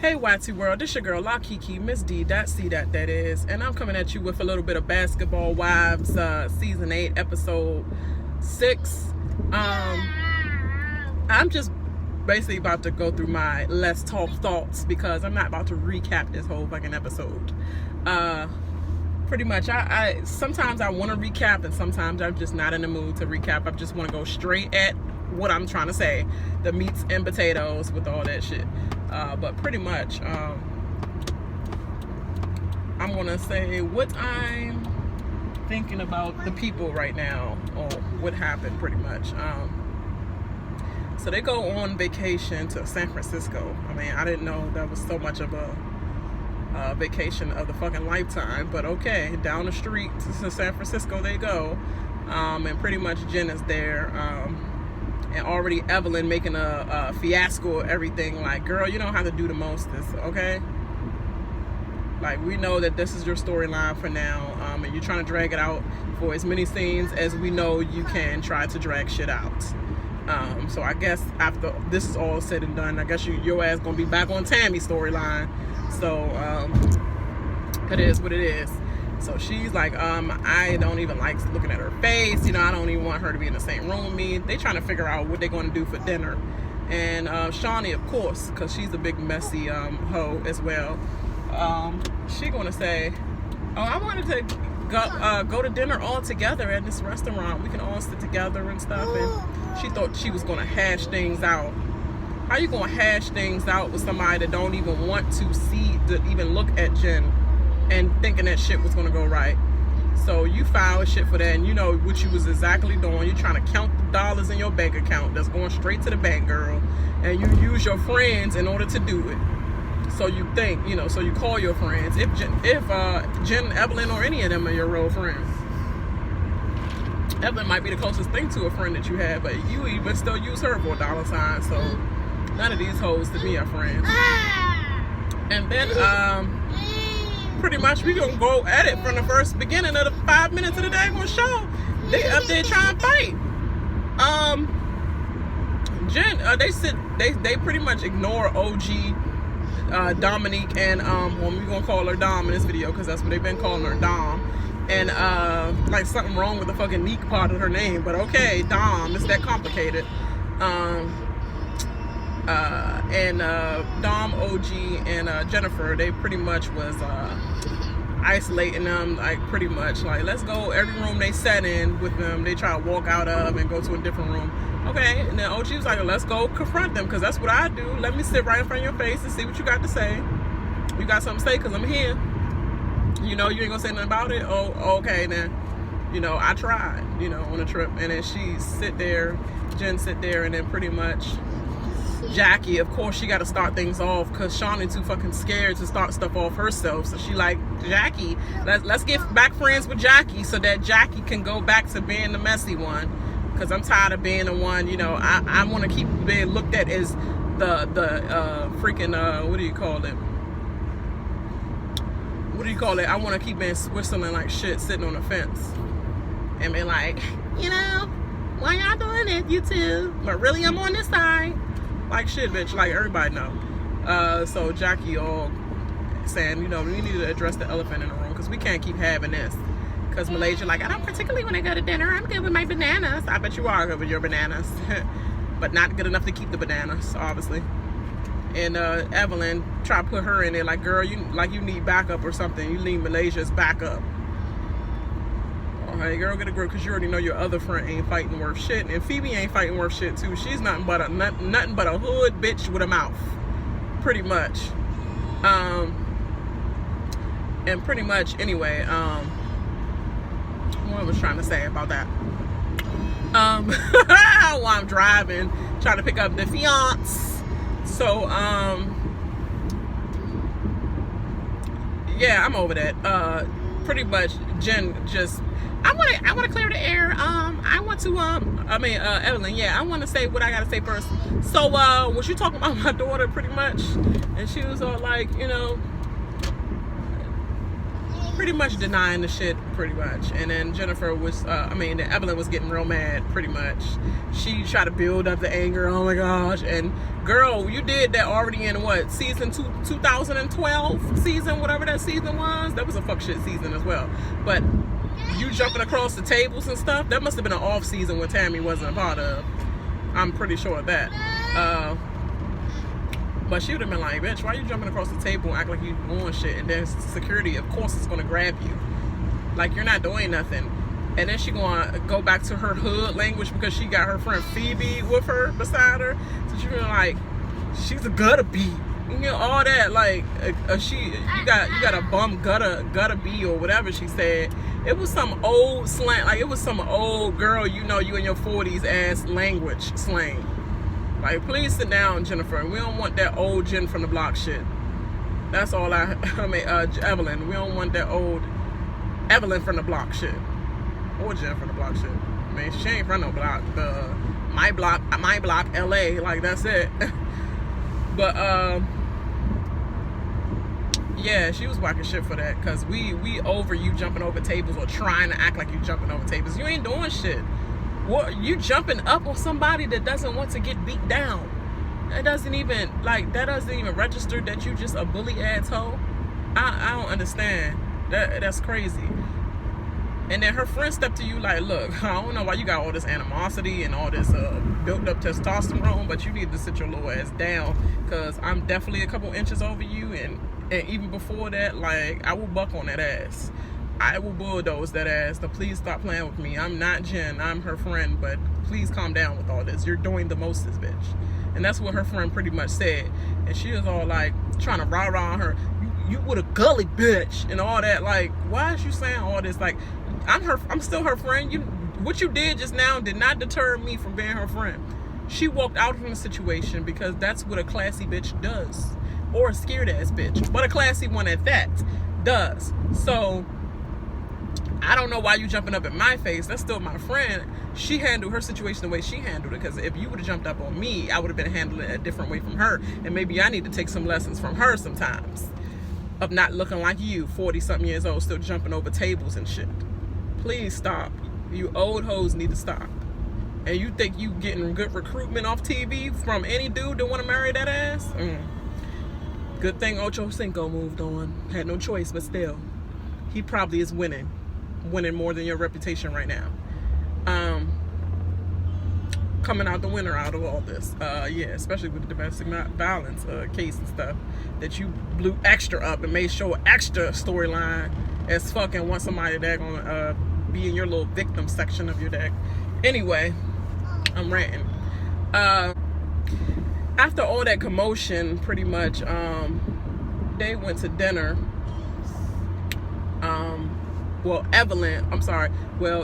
Hey YT World, this your girl La Kiki, Miss D, C that is, and I'm coming at you with a little bit of Basketball Wives, Season 8, Episode 6. I'm just basically about to go through my Let's Talk thoughts because I'm not about to recap this whole fucking episode. Pretty much, I sometimes I want to recap and sometimes I'm just not in the mood to recap. I just want to go straight at what I'm trying to say, the meats and potatoes with all that shit. But pretty much, I'm gonna say what I'm thinking about the people right now, or what happened pretty much. So they go on vacation to San Francisco. I mean, I didn't know that was so much of a vacation of the fucking lifetime, but okay, down the street to San Francisco they go. And pretty much Jen is there. And already Evelyn making a fiasco of everything. Like, girl, you don't have to do the mostest, okay? Like, we know that this is your storyline for now, and you're trying to drag it out for as many scenes as we know you can try to drag shit out. So I guess after this is all said and done, I guess your ass gonna be back on Tammy's storyline. So it is what it is. So she's like, I don't even like looking at her face. You know, I don't even want her to be in the same room with me. They trying to figure out what they're going to do for dinner. And Shaunie, of course, because she's a big messy hoe as well. She going to say, oh, I wanted to go to dinner all together at this restaurant. We can all sit together and stuff. And she thought she was going to hash things out. How you going to hash things out with somebody that don't even want to even look at Jen? And thinking that shit was gonna go right. So you filed shit for that, and you know what you was exactly doing. You're trying to count the dollars in your bank account that's going straight to the bank, girl. And you use your friends in order to do it. So you think, you know, so you call your friends. If Jen, Evelyn, or any of them are your real friends. Evelyn might be the closest thing to a friend that you have, but you even still use her for a dollar sign. So none of these hoes to be your friends. And then, pretty much we gonna go at it from the first beginning of the 5 minutes of the daggone show. They up there trying to fight. Jen, they pretty much ignore OG Dominique and well, we gonna call her Dom in this video because that's what they've been calling her, Dom. And like something wrong with the fucking Neek part of her name, but okay, Dom, it's that complicated. And Dom, OG, and Jennifer, they pretty much was isolating them, like pretty much like, let's go every room they sat in with them, they try to walk out of and go to a different room. Okay, and then OG was like, let's go confront them, because that's what I do. Let me sit right in front of your face and see what you got to say. You got something to say, because I'm here. You know, you ain't gonna say nothing about it? Oh, okay, then. You know, I tried, you know, on a trip. And then she sit there, Jen sit there, and then pretty much Jackie, of course, she got to start things off because Shaunie too fucking scared to start stuff off herself. So she like, Jackie, let's get back friends with Jackie so that Jackie can go back to being the messy one. Because I'm tired of being the one, you know, I want to keep being looked at as the freaking, what do you call it? What do you call it? I want to keep being whistling like shit, sitting on the fence. And being like, you know, why y'all doing it, you two? But really, I'm on this side. Like shit, bitch, like everybody know. So Jackie all saying, you know, we need to address the elephant in the room because we can't keep having this. Because Malaysia, like, I don't particularly want to go to dinner. I'm good with my bananas. I bet you are good with your bananas. But not good enough to keep the bananas, obviously. And Evelyn try to put her in there like, girl, you need backup or something. You need Malaysia's backup. Hey girl, get a grip, because you already know your other friend ain't fighting worth shit, and Phoebe ain't fighting worth shit too. She's nothing but a hood bitch with a mouth, pretty much. And pretty much anyway. What I was trying to say about that? While I'm driving, trying to pick up the fiance. So yeah, I'm over that. Pretty much Jen just. I want to clear the air. I want to Evelyn, yeah, I want to say what I gotta say first. So was you talking about my daughter pretty much? And she was all like, you know, pretty much denying the shit, pretty much. And then Jennifer was, Evelyn was getting real mad, pretty much. She tried to build up the anger, oh my gosh. And girl, you did that already in what, season 2012 season, whatever that season was? That was a fuck shit season as well. But you jumping across the tables and stuff, that must have been an off season when Tammy wasn't a part of. I'm pretty sure of that. But she would have been like, bitch, why you jumping across the table and act like you doing shit? And then security, of course, is going to grab you. Like, you're not doing nothing. And then she going to go back to her hood language because she got her friend Phoebe with her, beside her. So she was like, she's a gutter bee. You know, all that, like, you got a bum gutter bee or whatever she said. It was some old slang, like, it was some old girl, you know, you in your 40s ass language slang. Like, please sit down, Jennifer. We don't want that old Jen from the block shit. That's all Evelyn. We don't want that old Evelyn from the block shit. Or Jen from the block shit. I mean, she ain't from no block. My block, LA. Like, that's it. But, yeah, she was whacking shit for that. Because we over you jumping over tables or trying to act like you jumping over tables. You ain't doing shit. What, you jumping up on somebody that doesn't want to get beat down? That doesn't even register that you just a bully asshole. I don't understand. That's crazy. And then her friend stepped to you like, look, I don't know why you got all this animosity and all this built up testosterone, but you need to sit your little ass down, because I'm definitely a couple inches over you, and even before that, like, I will buck on that ass. I will bulldoze that ass. So please stop playing with me. I'm not Jen. I'm her friend, but please calm down with all this. You're doing the most, this bitch. And that's what her friend pretty much said. And she was all like trying to rah-rah on her. You would a gully bitch and all that. Like, why is you saying all this? Like, I'm still her friend. What you did just now did not deter me from being her friend. She walked out from the situation because that's what a classy bitch does. Or a scared ass bitch. But a classy one at that does. So I don't know why you jumping up in my face. That's still my friend. She handled her situation the way she handled it. Because if you would have jumped up on me, I would have been handling it a different way from her. And maybe I need to take some lessons from her sometimes. Of not looking like you, 40-something years old, still jumping over tables and shit. Please stop. You old hoes need to stop. And you think you getting good recruitment off TV from any dude that want to marry that ass? Good thing Ocho Cinco moved on. Had no choice, but still. He probably is winning more than your reputation right now. Coming out the winner out of all this. Yeah, especially with the domestic violence case and stuff that you blew extra up and made sure extra storyline as fucking want somebody that gonna be in your little victim section of your deck. Anyway, I'm ranting. After all that commotion, pretty much, they went to dinner.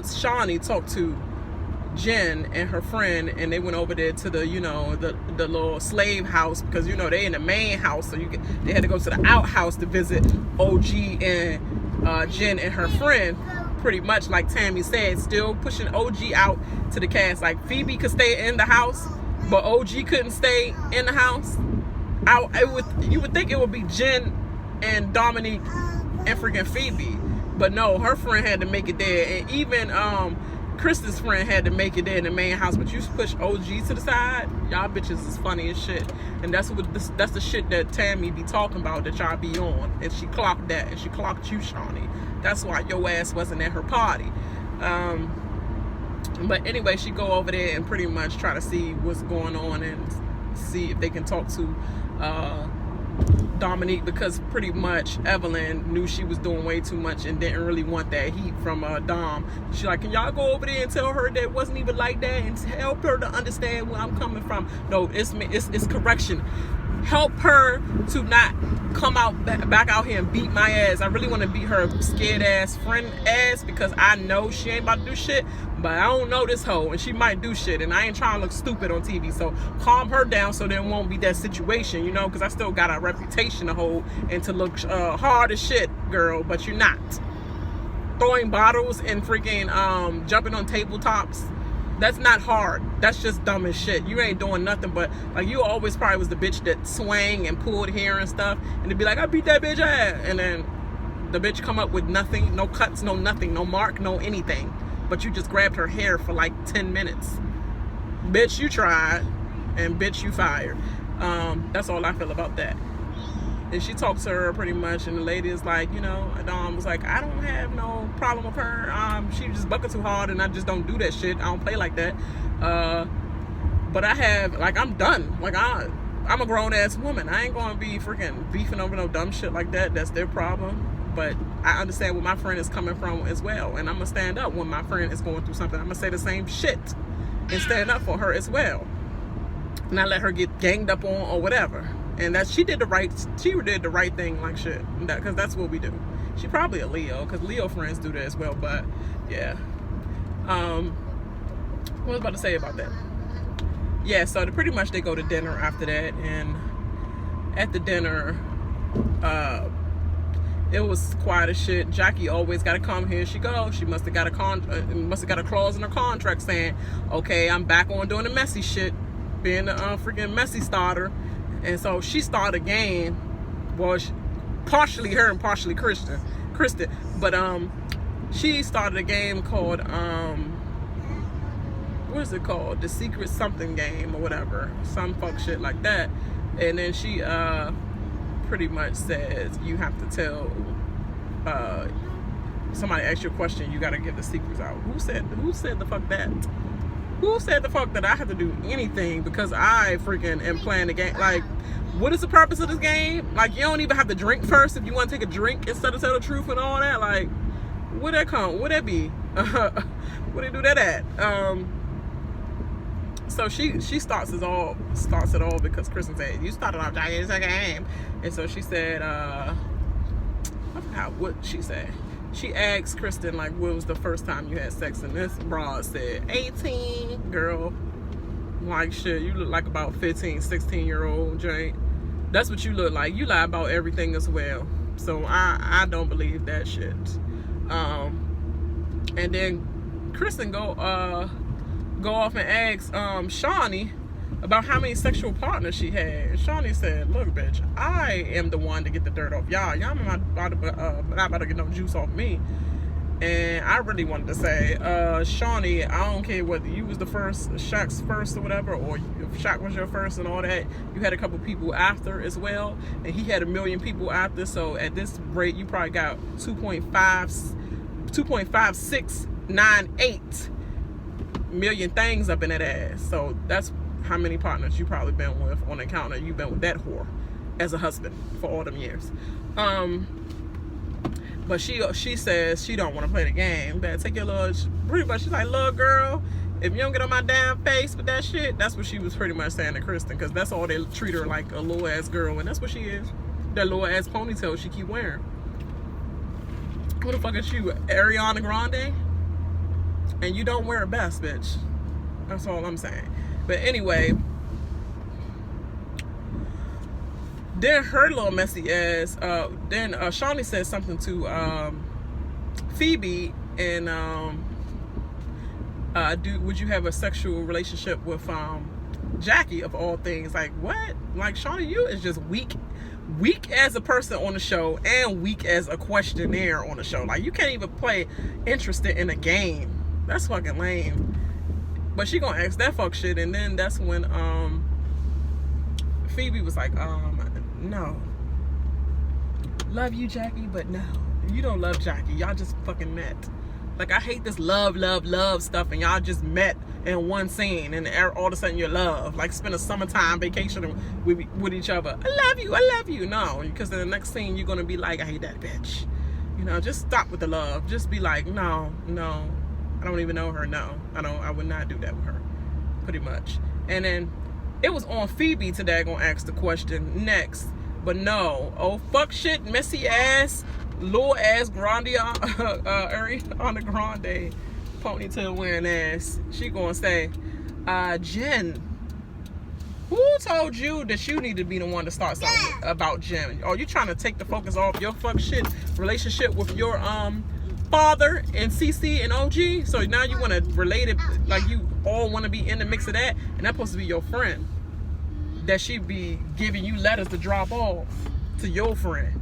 Shaunie talked to Jen and her friend, and they went over there to the, you know, the little slave house, because, you know, they in the main house, so they had to go to the outhouse to visit OG and Jen and her friend. Pretty much like Tammy said, still pushing OG out to the cast. Like, Phoebe could stay in the house, but OG couldn't stay in the house. You would think it would be Jen and Dominique and freaking Phoebe, but no, her friend had to make it there, and even Krista's friend had to make it there in the main house. But you push OG to the side. Y'all bitches is funny as shit, and that's the shit that Tammy be talking about that y'all be on. And she clocked that, and she clocked you, Shaunie. That's why your ass wasn't at her party. But anyway, she go over there and pretty much try to see what's going on and see if they can talk to Dominique, because pretty much Evelyn knew she was doing way too much and didn't really want that heat from Dom. She like, can y'all go over there and tell her that it wasn't even like that and help her to understand where I'm coming from? No, it's correction. Help her to not come out back out here and beat my ass. I really want to beat her scared ass friend ass, because I know she ain't about to do shit, but I don't know this hoe, and she might do shit, and I ain't trying to look stupid on TV. So calm her down so there won't be that situation, you know, because I still got a reputation to hold and to look hard as shit, girl. But you're not throwing bottles and freaking jumping on tabletops. That's not hard. That's just dumb as shit. You ain't doing nothing but, like, you always probably was the bitch that swang and pulled hair and stuff, and to be like, I beat that bitch ass, and then The bitch come up with nothing, no cuts, no nothing, no mark, no anything. But you just grabbed her hair for like 10 minutes. Bitch, you tried, and bitch, you fired. That's all I feel about that. And she talked to her pretty much, and the lady is like, you know, Dom was like, I don't have no problem with her. She just bucket too hard, and I just don't do that shit. I don't play like that. But I have, like, I'm done. Like, I'm a grown ass woman. I ain't gonna be freaking beefing over no dumb shit like that. That's their problem. But I understand where my friend is coming from as well, and I'm gonna stand up when my friend is going through something. I'm gonna say the same shit and stand up for her as well, not let her get ganged up on or whatever. And that she did the right thing, like shit, because that's what we do. She probably a Leo, because Leo friends do that as well. But yeah, what was I about to say about that? Yeah, so pretty much they go to dinner after that, and at the dinner, it was quiet as shit. Jackie always got to come. Here she goes. She must have got a clause in her contract saying, okay, I'm back on doing the messy shit, being a freaking messy starter. And so she started a game. Well, partially her and partially Kristen. But she started a game called what is it called? The Secret Something Game or whatever. Some fuck shit like that. And then she pretty much says you have to tell somebody asks you a question, you gotta give the secrets out. Who said the fuck that? Who said the fuck that I have to do anything because I freaking am playing the game? Like, what is the purpose of this game? Like, you don't even have to drink first if you want to take a drink instead of tell the truth and all that. Like, where that come? Where that be? Where they do that at? So she starts it all because Kristen said, you started off Jackie, it's a game. And so she said, I forgot what she said. She asked Kristen, like, when was the first time you had sex? And this broad said, 18, girl. Like, shit, you look like about 15, 16-year-old Jane. That's what you look like. You lie about everything as well. So I don't believe that shit. And then Kristen go off and ask Shaunie about how many sexual partners she had. And Shaunie said, look, bitch, I am the one to get the dirt off y'all. Y'all not about to get no juice off me. And I really wanted to say, Shaunie, I don't care whether you was the first, Shaq's first or whatever, or if Shaq was your first and all that, you had a couple people after as well, and he had 1 million people after, so at this rate, you probably got 2.5698 million things up in that ass. So that's how many partners you probably been with on the counter. You've been with that whore as a husband for all them years. But she says she don't want to play the game. Better take your little, pretty much she's like, look girl, if you don't get on my damn face with that shit. That's what she was pretty much saying to Kristen, because that's all they treat her, like a little ass girl, and that's what she is. That little ass ponytail she keep wearing. Who the fuck is she? Ariana Grande? And you don't wear a best, bitch. That's all I'm saying. But anyway, then her little messy ass, then Shaunie said something to Phoebe, and would you have a sexual relationship with Jackie of all things? Like, what? Like, Shaunie, you is just weak as a person on the show and weak as a questionnaire on the show. Like, you can't even play interested in a game. That's fucking lame. But she gonna ask that fuck shit, and then that's when Phoebe was like, no. Love you, Jackie, but no. You don't love Jackie. Y'all just fucking met. Like, I hate this love stuff, and y'all just met in one scene, and all of a sudden you're love. Like, spend a summertime vacation with each other. I love you. No, because in the next scene you're gonna be like, I hate that bitch. You know, just stop with the love. Just be like, no. I don't even know her. No, I would not do that with her. Pretty much. And then it was on Phoebe today gonna ask the question next. But no. Oh, fuck shit, messy ass, little ass Ariana Grande ponytail wearing ass. She gonna say, Jen, who told you that you need to be the one to start something about Jen? Are you trying to take the focus off your fuck shit relationship with your father and CC and OG? So now you want to relate it, like you all want to be in the mix of that, and that's supposed to be your friend that she be giving you letters to drop off to your friend.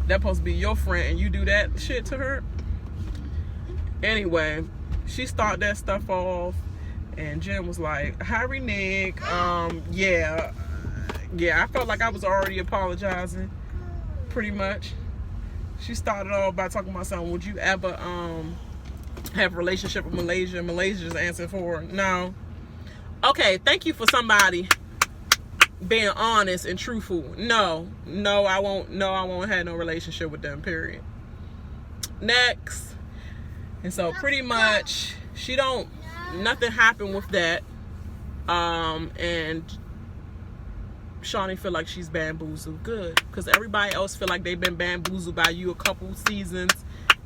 That supposed to be your friend, and you do that shit to her. Anyway, she started that stuff off, and Jen was like, "Hi, Nick. Yeah, I felt like I was already apologizing, pretty much." She started off by talking about something. Would you ever have a relationship with Malaysia? Malaysia's answer for no. Okay, thank you for somebody being honest and truthful. No, I won't have no relationship with them, period. Next. And so pretty much nothing happened with that. And Shaunie feel like she's bamboozled. Good, because everybody else feel like they've been bamboozled by you a couple seasons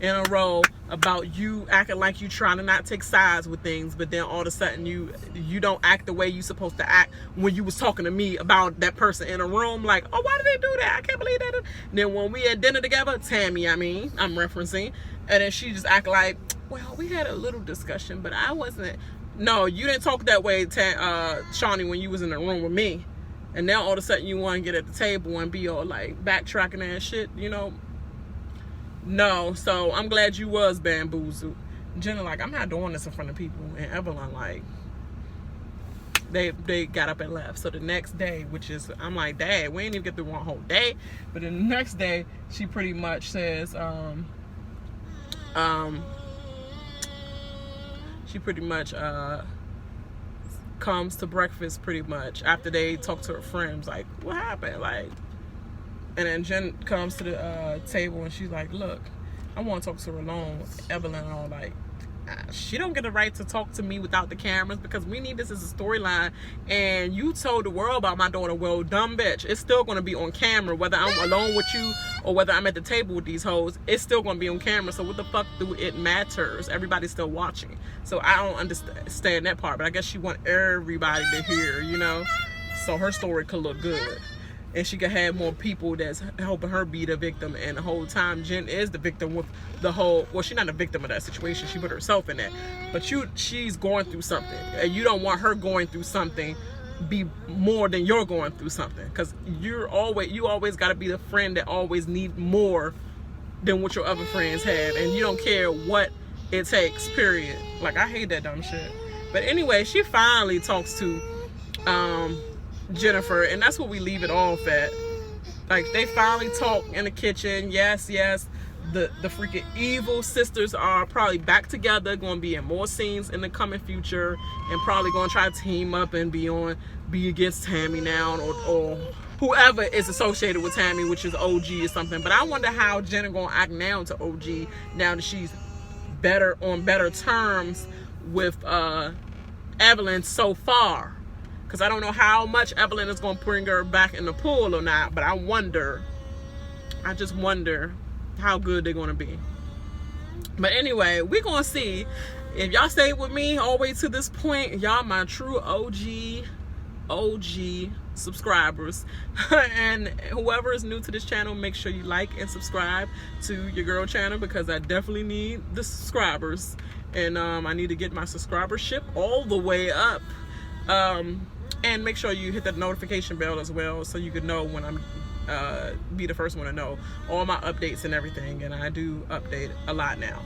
in a row about you acting like you trying to not take sides with things, but then all of a sudden you don't act the way you supposed to act when you was talking to me about that person in a room. Like, oh, why did they do that? I can't believe that. And then when we had dinner together, Tammy, I'm referencing, and then she just act like, well, we had a little discussion, but I wasn't. No, you didn't talk that way, Shaunie, when you was in the room with me. And now all of a sudden you want to get at the table and be all like backtracking and shit, you know? No, so I'm glad you was bamboozled. Jenna like, I'm not doing this in front of people. And Evelyn like, they got up and left. So the next day, which is, I'm like, Dad, we ain't even get through one whole day. But then the next day, she pretty much says, she pretty much comes to breakfast pretty much after they talk to her friends. Like, what happened? Like, and then Jen comes to the table and she's like, look, I want to talk to her alone. Evelyn and all like, she don't get a right to talk to me without the cameras because we need this as a storyline. And you told the world about my daughter. Well, dumb bitch, it's still going to be on camera whether I'm alone with you or whether I'm at the table with these hoes. It's still going to be on camera. So what the fuck do it matters? Everybody's still watching. So I don't understand that part, but I guess she want everybody to hear, you know, so her story could look good. And she could have more people that's helping her be the victim. And the whole time, Jen is the victim with the whole... Well, she's not a victim of that situation. She put herself in that. But she's going through something. And you don't want her going through something be more than you're going through something. Because you always got to be the friend that always need more than what your other friends have. And you don't care what it takes, period. Like, I hate that dumb shit. But anyway, she finally talks to... Jennifer, and that's what we leave it off at. Like, they finally talk in the kitchen. Yes, the freaking evil sisters are probably back together, going to be in more scenes in the coming future, and probably going to try to team up and be against Tammy now, or whoever is associated with Tammy, which is OG or something. But I wonder how Jenna going to act now to OG now that she's on better terms with Evelyn so far. Because I don't know how much Evelyn is going to bring her back in the pool or not. But I just wonder how good they're going to be. But anyway, we're going to see. If y'all stayed with me all the way to this point, y'all my true OG subscribers. And whoever is new to this channel, make sure you like and subscribe to your girl channel. Because I definitely need the subscribers. And I need to get my subscribership all the way up. And make sure you hit that notification bell as well, so you can know when I'm be the first one to know all my updates and everything. And I do update a lot now.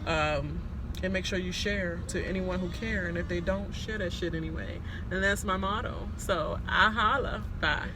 And make sure you share to anyone who care, and if they don't, share that shit anyway. And that's my motto. So I holla. Bye.